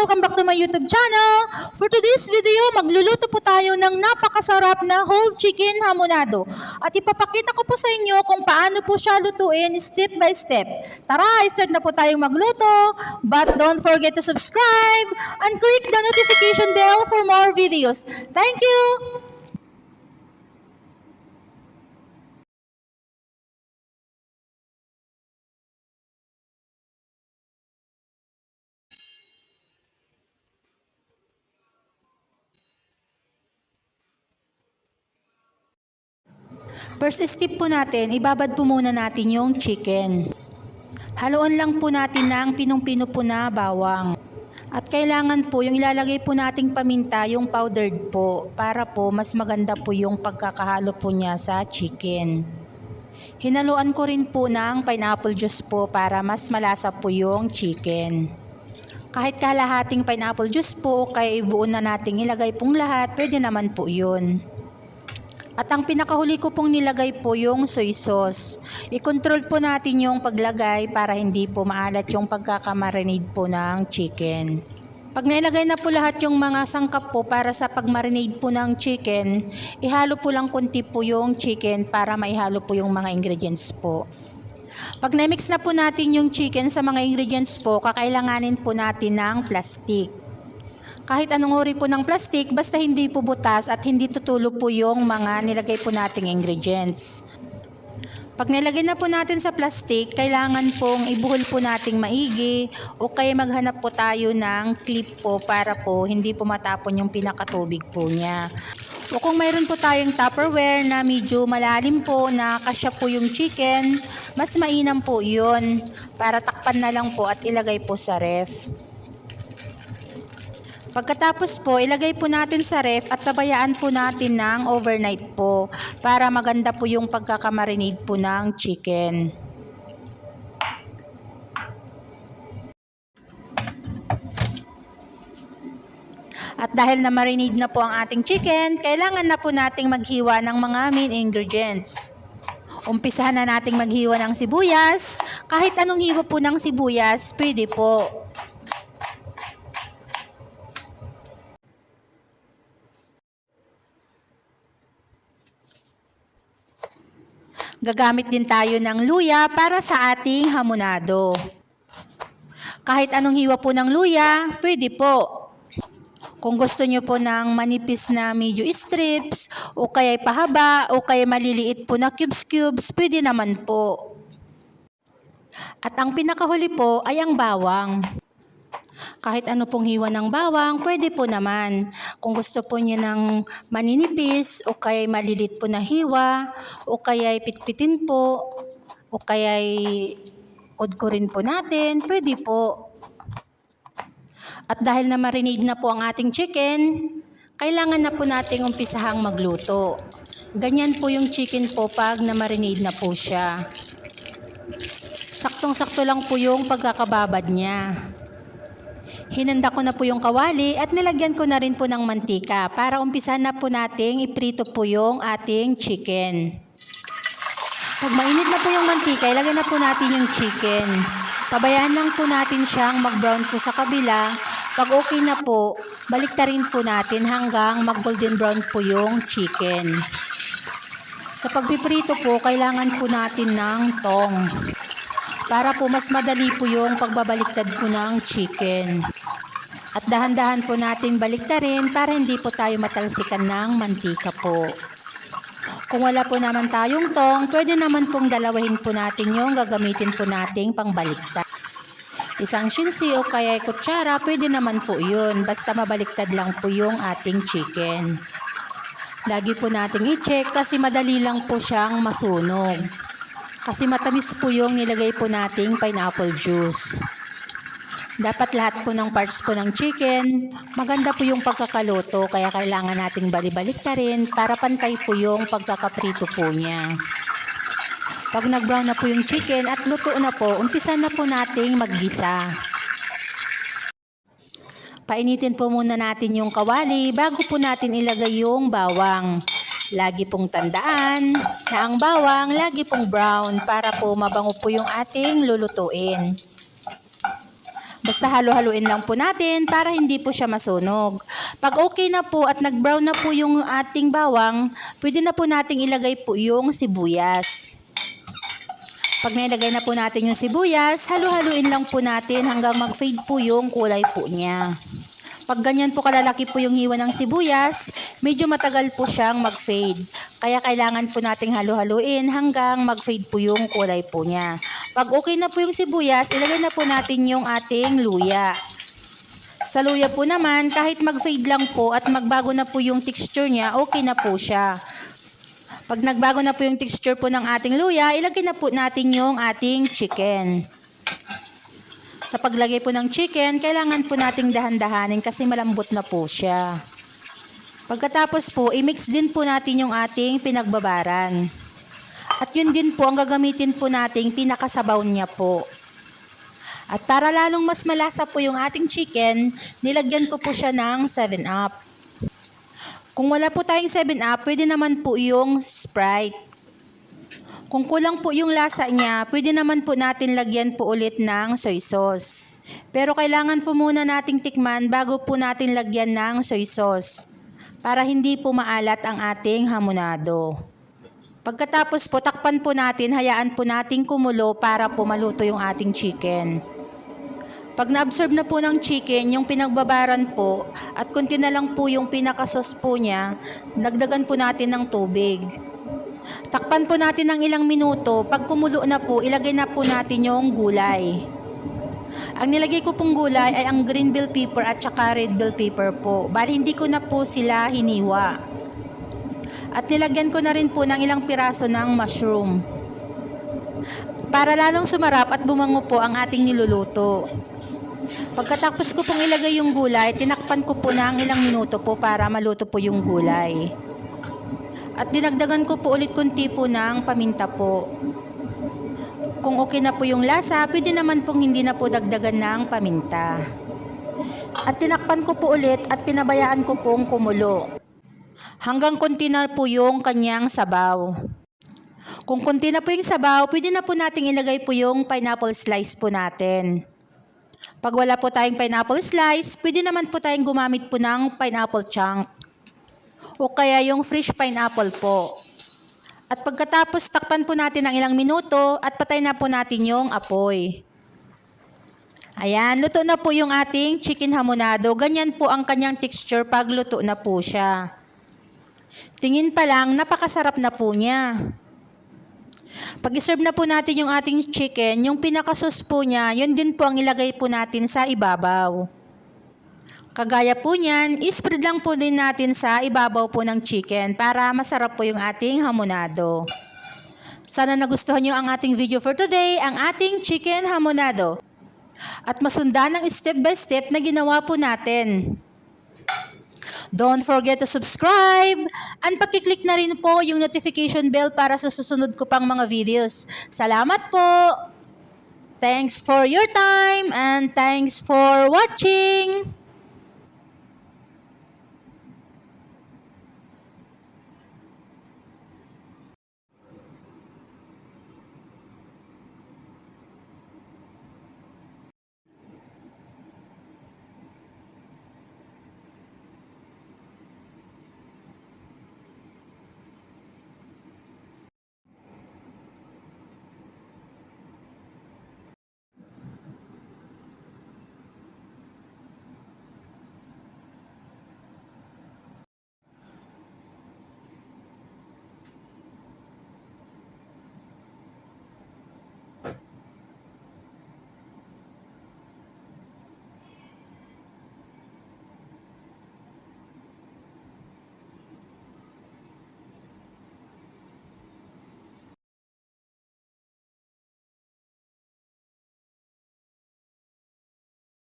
Welcome back to my YouTube channel. For today's video, magluluto po tayo ng napakasarap na whole chicken hamonado. At ipapakita ko po sa inyo kung paano po siya lutuin step by step. Tara, start na po tayong magluto. But don't forget to subscribe and click the notification bell for more videos. Thank you! First step po natin, ibabad po muna natin yung chicken. Haluan lang po natin ng pinong-pino po na bawang. At kailangan po yung ilalagay po nating paminta, yung powdered po, para po mas maganda po yung pagkakahalo po niya sa chicken. Hinaluan ko rin po ng pineapple juice po para mas malasa po yung chicken. Kahit kalahating pineapple juice po, kaya ibuo na nating ilagay pong lahat, pwede naman po yun. At ang pinakahuli ko pong nilagay po yung soy sauce. I-control po natin yung paglagay para hindi po maalat yung pagkakamarinade po ng chicken. Pag nailagay na po lahat yung mga sangkap po para sa pagmarinade po ng chicken, ihalo po lang konti po yung chicken para maihalo po yung mga ingredients po. Pag na-mix na po natin yung chicken sa mga ingredients po, kakailanganin po natin ng plastic. Kahit anong uri po ng plastic, basta hindi po butas at hindi tutulo po yung mga nilagay po nating ingredients. Pag nilagay na po natin sa plastic, kailangan pong ibuhol po nating maigi o kaya maghanap po tayo ng clip po para po hindi po matapon yung pinakatubig po niya. O kung mayroon po tayong Tupperware na medyo malalim po na kasya po yung chicken, mas mainam po yun para takpan na lang po at ilagay po sa ref. Pagkatapos po, ilagay po natin sa ref at pabayaan po natin ng overnight po para maganda po yung pagkakamarinade po ng chicken. At dahil na marinade na po ang ating chicken, kailangan na po nating maghiwa ng mga main ingredients. Umpisahan na nating maghiwa ng sibuyas. Kahit anong hiwa po ng sibuyas, pwede po. Gagamit din tayo ng luya para sa ating hamonado. Kahit anong hiwa po ng luya, pwede po. Kung gusto nyo po ng manipis na medyo strips, o kaya pahaba, o kaya maliliit po na cubes, pwede naman po. At ang pinakahuli po ay ang bawang. Kahit ano pong hiwa ng bawang, pwede po naman. Kung gusto po niyo ng maninipis o kaya malilit po na hiwa o kaya pitpitin po o kaya kudkurin po natin, pwede po. At dahil na marinade na po ang ating chicken, kailangan na po nating umpisahang magluto. Ganyan po yung chicken po pag na marinade na po siya. Saktong-sakto lang po yung pagkakababad niya. Hinanda ko na po yung kawali at nilagyan ko na rin po ng mantika para umpisahan na po nating iprito po yung ating chicken. Pag mainit na po yung mantika, ilagay na po natin yung chicken. Pabayaan lang po natin siyang mag-brown po sa kabila. Pag okay na po, baliktarin po natin hanggang mag-golden brown po yung chicken. Sa pagpiprito po, kailangan po natin ng tong para po mas madali po yung pagbabaliktad po ng chicken. At dahan-dahan po natin baliktarin para hindi po tayo matalsikan ng mantika po. Kung wala po naman tayong tong, pwede naman pong dalawahin po natin yung gagamitin po nating pangbaliktad. Isang shinsi o kaya kutsara, pwede naman po yun. Basta mabaliktad lang po yung ating chicken. Lagi po nating i-check kasi madali lang po siyang masunog. Kasi matamis po yung nilagay po nating pineapple juice. Dapat lahat po ng parts po ng chicken, maganda po yung pagkakaluto, kaya kailangan nating bali-baliktarin para pantay po yung pagkakaprito po niya. Pag nag-brown na po yung chicken at luto na po, umpisa na po nating maggisa. Painitin po muna natin yung kawali bago po natin ilagay yung bawang. Lagi pong tandaan na ang bawang lagi pong brown para po mabango po yung ating lulutuin. Basta halo-haluin lang po natin para hindi po siya masunog. Pag okay na po at nag-brown na po yung ating bawang, pwede na po nating ilagay po yung sibuyas. Pag nailagay na po natin yung sibuyas, halo-haluin lang po natin hanggang mag-fade po yung kulay po niya. Pag ganyan po kalalaki po yung hiwa ng sibuyas, medyo matagal po siyang mag-fade. Kaya kailangan po nating halo-haluin hanggang mag-fade po yung kulay po niya. Pag okay na po yung sibuyas, ilagay na po natin yung ating luya. Sa luya po naman, kahit mag-fade lang po at magbago na po yung texture niya, okay na po siya. Pag nagbago na po yung texture po ng ating luya, ilagay na po natin yung ating chicken. Sa paglagay po ng chicken, kailangan po nating dahan-dahanin kasi malambot na po siya. Pagkatapos po, i-mix din po natin yung ating pinagbabaran. At yun din po ang gagamitin po nating pinakasabaw niya po. At para lalong mas malasa po yung ating chicken, nilagyan ko po siya ng 7-Up. Kung wala po tayong 7-Up, pwede naman po yung Sprite. Kung kulang po yung lasa niya, pwede naman po natin lagyan po ulit ng soy sauce. Pero kailangan po muna nating tikman bago po natin lagyan ng soy sauce para hindi po maalat ang ating hamonado. Pagkatapos po, takpan po natin, hayaan po nating kumulo para po maluto yung ating chicken. Pag na-absorb na po ng chicken, yung pinagbabaran po, at kunti na lang po yung pinaka-sauce po niya, dagdagan po natin ng tubig. Takpan po natin ng ilang minuto. Pag kumulo na po, ilagay na po natin yung gulay. Ang nilagay ko pong gulay ay ang green bell pepper at saka red bell pepper po. Bali hindi ko na po sila hiniwa. At nilagyan ko na rin po ng ilang piraso ng mushroom. Para lalong sumarap at bumango po ang ating niluluto. Pagkatapos ko pong ilagay yung gulay, tinakpan ko po ng ilang minuto po para maluto po yung gulay. At dinagdagan ko po ulit kunti po ng paminta po. Kung okay na po yung lasa, pwede naman pong hindi na po dagdagan ng paminta. At tinakpan ko po ulit at pinabayaan ko pong kumulo. Hanggang konti na po yung kanyang sabaw. Kung konti na po yung sabaw, pwede na po nating ilagay po yung pineapple slice po natin. Pag wala po tayong pineapple slice, pwede naman po tayong gumamit po ng pineapple chunk. O kaya yung fresh pineapple po. At pagkatapos takpan po natin ng ilang minuto at patay na po natin yung apoy. Ayan, luto na po yung ating chicken hamonado. Ganyan po ang kanyang texture pag luto na po siya. Tingin pa lang, napakasarap na po niya. Pag iserve na po natin yung ating chicken, yung pinaka-sauce po niya, yun din po ang ilagay po natin sa ibabaw. Kagaya po niyan, ispread lang po din natin sa ibabaw po ng chicken para masarap po yung ating hamonado. Sana nagustuhan nyo ang ating video for today, ang ating chicken hamonado. At masundan ang step by step na ginawa po natin. Don't forget to subscribe and pakiclick na rin po yung notification bell para sa susunod ko pang mga videos. Salamat po! Thanks for your time and thanks for watching!